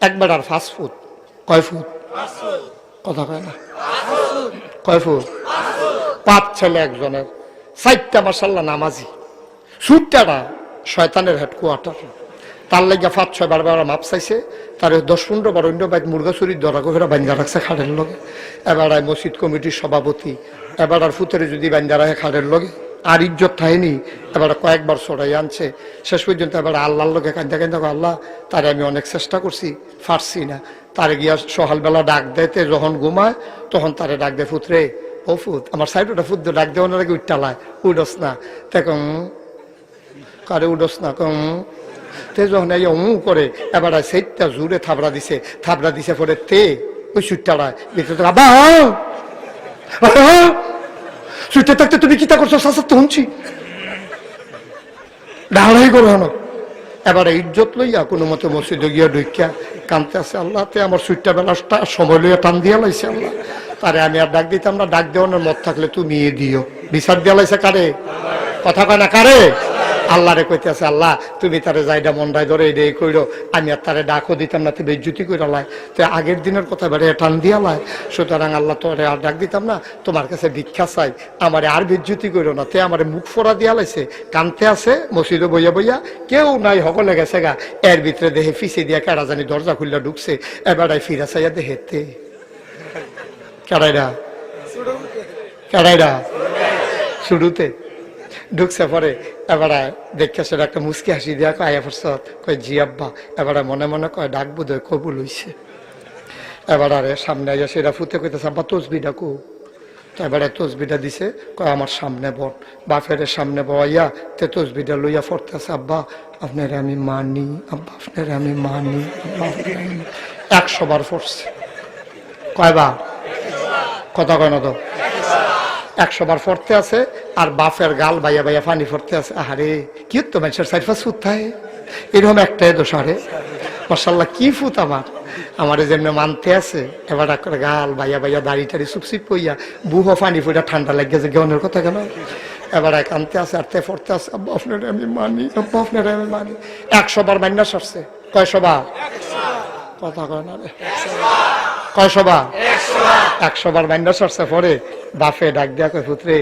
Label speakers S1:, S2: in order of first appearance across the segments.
S1: একবার আর 5 ফুট। কয় ফুট? কথা কয় না। কয় ফুট? 5 ছেলে একজনের, 4টা মাশাআল্লাহ নামাজি। সুটটারা শয়তানের হেডকোয়ার্টার, তার লাগিয়া 5-6 বার মাপ চাইছে। তার 10-15 বার অন্য বাইক মুরগা চুরির দরা করে বান্ধা রাখছে খাড়ের লগে। এবার মসজিদ কমিটির সভাপতি এবার আর ফুতেরে যদি বান্ধা রাখে খাড়ের লগে আর ইজ্জত থাকেনি। এবার কয়েকবার ছড়াই আনছে। শেষ পর্যন্ত এবার আল্লাহর লোকে কান্দা কান্দা, আল্লাহ তারে আমি অনেক চেষ্টা করছি, পারছি না। তারে গিয়া সকালবেলা ডাক দেয়তে যখন ঘুমায় তখন তারে ডাক দেয়, ফুতরে ও ফুত, আমার সাইড ওটা ফুত ডাক দেওয়ার আগে উঠটালায়, উডস না তখন কারে উডস না কম তে যখন এই করে এবার সেইটা জুড়ে থাবড়া দিছে পরে তে ওই সুটটালায় ভিতরে আবা সুইটে থাকতে তুমি কিতা করছো শাসা তো শুনছি ডাড়াই করো না। এবারে ইজ্জত লইয়া কোনো মতে মসজিদে গিয়া ঢুকিয়া কানতে আছে, আল্লাহ তে আমার সুইটটা বেলাটা সময় লইয়া টান দিয়া লাইছে। আল্লাহ তারে আমি আর ডাক দিতাম না, ডাক দেওয়ানোর মত থাকলে তুমি দিও। বিচার দিয়া লাইছে কারে? কথা কয় না কারে? আল্লাহরে কইতে আছে, আল্লাহ তুমি তারে যাইডা মন্ডায় ধরে এই কইরো, আমি আর তারে ডাকও দিতাম না, তুমি বেজ্জুতি করে লাই তো আগের দিনের কথা বেড়ে টান দিয়া লাই। সুতরাং আল্লাহ তোরে আর ডাক দিতাম না, তোমার কাছে ভিক্ষা চাই, আমারে আর বেজ্জুতি করো না। তে আমারে মুখ ফোড়া দিয়া লাইছে, কানতে আছে মসজিদে বইয়া বইয়া, কেউ নাই, সকলে গেছে গা। এর ভিতরে দেহে ফিসে দিয়া কেডা জানি দরজা খুললা ঢুকছে। এবারাই ফিরা চাইয়া দেহেতে কেডাইরা শুরুতে ঢুকছে। পরে এবারে দেখে সেটা একটা মুসকি হাসি দিয়া কয় আয়া পড়ছ, কয় জি আব্বা। এবারে মনে মনে কয় ডাক বোধ হয় কবুল হইছে। এবার আরে সামনে আইয়া সেটা ফুতে কইতেছে, আব্বা তসবি ডাকু। তো এবারে তসবিটা দিছে, কয় আমার সামনে বল। বাপের সামনে বইয়া তে তসবিটা লইয়া পড়তেছে, আব্বা আপনার আমি মানি, আব্বা আপনার আমি মানি, আব্বা 100 বার পড়ছে। কয়বার? কথা কয় না তো, 100 বার পড়তে আছে। আর বাপের গাল বাইয়া বাইয়া পানি পড়তে আছে। আহারে কি তো মানুষের সাইফা সুদ থাকে, এরকম একটাই দোষ। আরে মাশাআল্লাহ কি ফুত আমার যেমনি মানতে আছে। এবার গাল বাইয়া বাইয়া দাড়ি টাড়ি চুপচিপ পইয়া বুহ পানি পড়া ঠান্ডা লাগিয়েছে গনের কথা কেন। এবার কানতে আছে আর তে পড়তে আছে, আব্বা আপনার আমি মানি, আব্বা আপনার আমি মানি। 100 বার মান্না সরছে। কয়শো বার? কথা কয় না রে, কয়শো বার? 100 বার মান্না সরছে। পরে বাপে ডাক দিয়া কয়, পুত্রে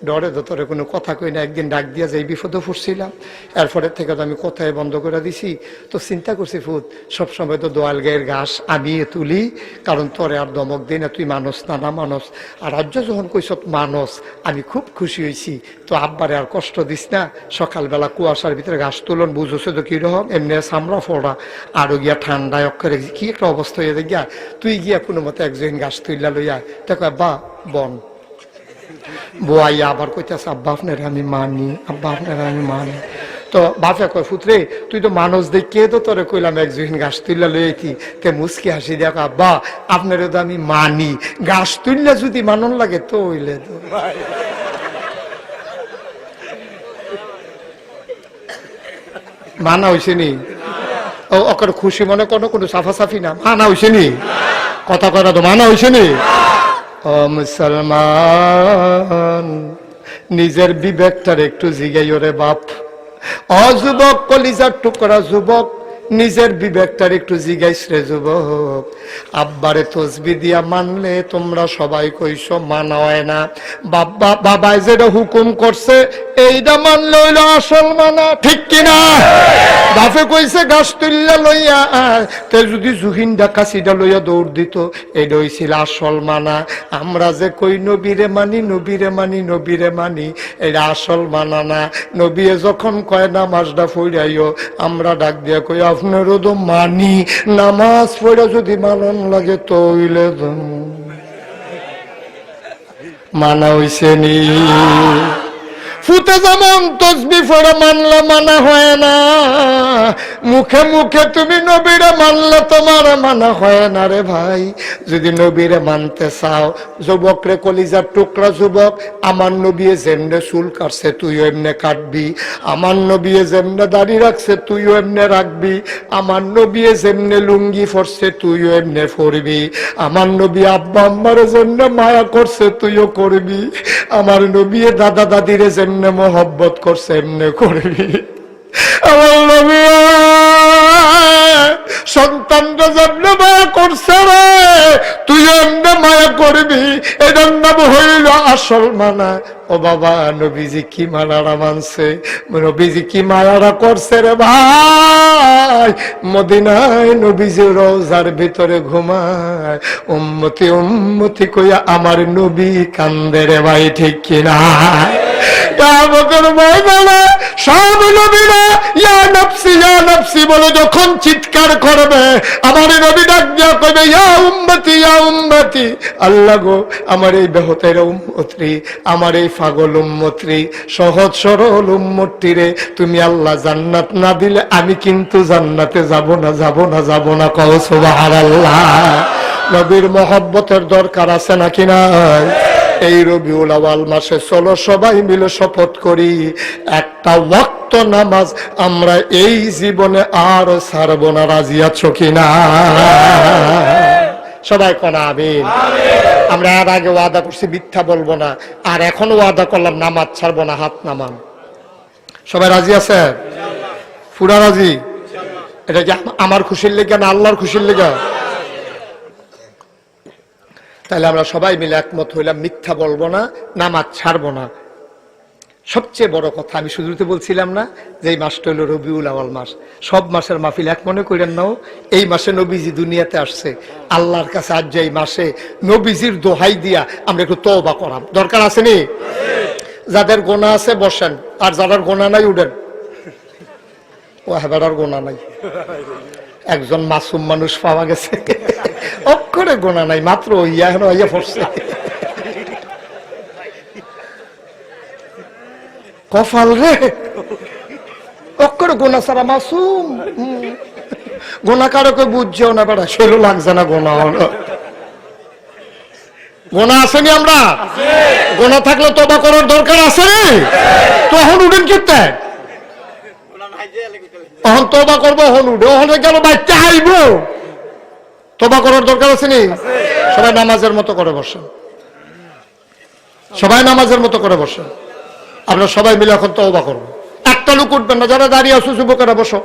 S1: ডরে দোতরে কোনো কথা কই না, একদিন ডাক দিয়া যে বিপদে পড়ছিলাম, এরপরের থেকে তো আমি কথাই বন্ধ করে দিছি। তো চিন্তা করছি ফুত, সবসময় তো দোয়াল গায়ের ঘাস আমি তুলি, কারণ তোরে আর দমক দিই না, তুই মানুষ না না মানুষ। আর রাজ্য যখন কইস মানুষ, আমি খুব খুশি হয়েছি। তো আব্বারে আর কষ্ট দিস না, সকালবেলা কুয়াশার ভিতরে ঘাস তুলন বুঝছো তো কিরকম, এমনি চামড়া ফোড়া আরো গিয়া ঠান্ডায় অক্ষরে কি একটা অবস্থা হয়ে গিয়া, তুই গিয়া কোনো মতে একজন ঘাস তুইলা লইয়া দেখো আব্বা বন বোয়াইয়া আবার কইতেছে, আব্বা আপনার আমি মানি, আব্বা আপনার আমি মানি। তো বাপে কয়, ফুতরে তুই তো মানুষ দেখে তো তোরে কইলাম একজন গাছ তুললা লইতি, তে মুসকি হাসি দেখো, আব্বা আপনার তো আমি মানি, গাছ তুললে যদি মানন লাগে তো হইলে তো মানা হয়েছে নি। ও ওকে খুশি মনে করো, কোনো সাফাসাফি না, মানা হয়েছে নি। কথা করা তো মানা হয়েছে নি। ও মুসলমান, নিজের বিবেকটার একটু জিগাইও রে বাপ। ও যুবক, কলিজার টুকরা যুবক, নিজের বিবেকটার একটু জিগাইস রে যুবক। আব্বারে তসবি দিয়া মানলে তোমরা সবাই কইছো মানা হয় না। বাবাই যেটা হুকুম করছে এইটা মানলে হইল আসল মানা, ঠিক কিনা? বাপে কইছে গাছ তুললা লইয়া, তে যদি জুহিনটা কাশিটা লইয়া দৌড় দিত, এটা হইছিল আসল মানা। আমরা যে কই নবীরে মানি, নবীরে মানি, নবীরে মানি, এটা আসল মানা না। নবীয়ে যখন কয় নামাজটা পড়াইও, আমরা ডাক দিয়া কই আপনারও তো মানি, নামাজ পড়া যদি মানন লাগে তো হইলে মানা হইছে নি। ফুতে যেমন তসবি পড়া মানলে মানা হয় না, মুখে মুখে তুমি নবীরে মানলে তোমার মানা হয় না রে ভাই। যদি নবীরে মানতে চাও, যুবক রে কলিজার টুকরা যুবক, আমার নবী যেমনে চুল কাটছে তুইও এমনে কাটবি, আমার নবী যেমনে দাড়ি রাখছে তুইও এমনে রাখবি, আমার নবী যেমনে লুঙ্গি পরছে তুইও এমনে পরবি, আমার নবী আব্বা আম্মার জন্য মায়া করছে তুইও করবি, আমার নবী দাদা দাদিরে যেমনে মোহব্বত করছে এমনে করবি। আমার নবী সন্তানরা যেমন মায়া করছে রে, তুই এমনি মায়া করবি, এটার নাম হইল আসল মানা। ও বাবা, নবীজি কি মানারা মানছে, নবীজি কি মায়ারা করছে রে ভাই। মদিনায় নবীজি রওজার ভিতরে ঘুমায়, উম্মতি উম্মতি কইয়া আমার নবী কান্দে রে ভাই, ঠিক কিনা? কিয়ামতের ময়দানে সব নবীরা ইয়া নফসি ইয়া নফসি বলে যখন চিৎকার করবে, আমার নবী ডাক দিয়া কইবে ইয়া উম্মতি ইয়া উম্মতি। আল্লাহ গো, আমার এই বেহতের উম্মতরি, আমার এই পাগল উম্মতরি, সহজ সরল উম্মতটিরে তুমি আল্লাহ জান্নাত না দিলে আমি কিন্তু জান্নাতে যাব না, যাব না, যাব না। কও সুবহানাল্লাহ। নবীর মহব্বতের দরকার আছে নাকি নাই? এই রবিউল আউয়াল মাসে চলো সবাই মিলে শপথ করি, একটা ওয়াক্ত নামাজ আমরা এই জীবনে আর ছাড়ব না। রাজি আছো কিনা? সবাই কোন আমিন। আমরা এর আগে ওয়াদা করছি মিথ্যা বলবো না, আর এখন ওয়াদা করলাম নামাজ ছাড়বো না। হাত নামান। সবাই রাজি আছে? পুরা রাজি? এটা কি আমার খুশির লেগে না আল্লাহর খুশির লেগে? তাহলে আমরা সবাই মিলে একমত হইলাম, মিথ্যা বলবো না, নামাজ ছাড়বো না। সবচেয়ে বড় কথা আমি শুরুতে বলছিলাম না যে এই মাসটা হলো রবিউল আউয়াল মাস। সব মাসের মাহফিল এক মনে করেন নাও, এই মাসে নবীজি দুনিয়াতে আসছে। আল্লাহর কাছে আজ যে এই মাসে নবীজির দোহাই দিয়া আমরা একটু তওবা করাম, দরকার আছে নি? যাদের গোনা আছে বসেন, আর যাদের গোনা নাই উঠেন। ও হেবারার গোনা নাই, একজন মাসুম মানুষ পাওয়া গেছে, অক্ষরে গোনা নাই, মাত্র ইয়া হইয়া পড়ছে। কপাল রে, অক্ষরে গোনা ছাড়া মাসুম। গোনা কারকে বুঝছেও না বেড়া, সেরও লাগছে না গোনা হলো। গোনা আসেনি? আমরা গোনা থাকলে তওবা করার দরকার আছে রে। তখন উঠেন কিতে, তখন তওবা করবো, হন উঠে ওখানে গেল বাচ্চা আইব, তওবা করার দরকার আছে নি? সবাই নামাজের মতো করে বসেন, সবাই নামাজের মতো করে বসেন। আমরা সবাই মিলে এখন তওবা করবো। একটা লোক উঠবেন না, যারা দাঁড়িয়ে আছো যুবকেরা বসো।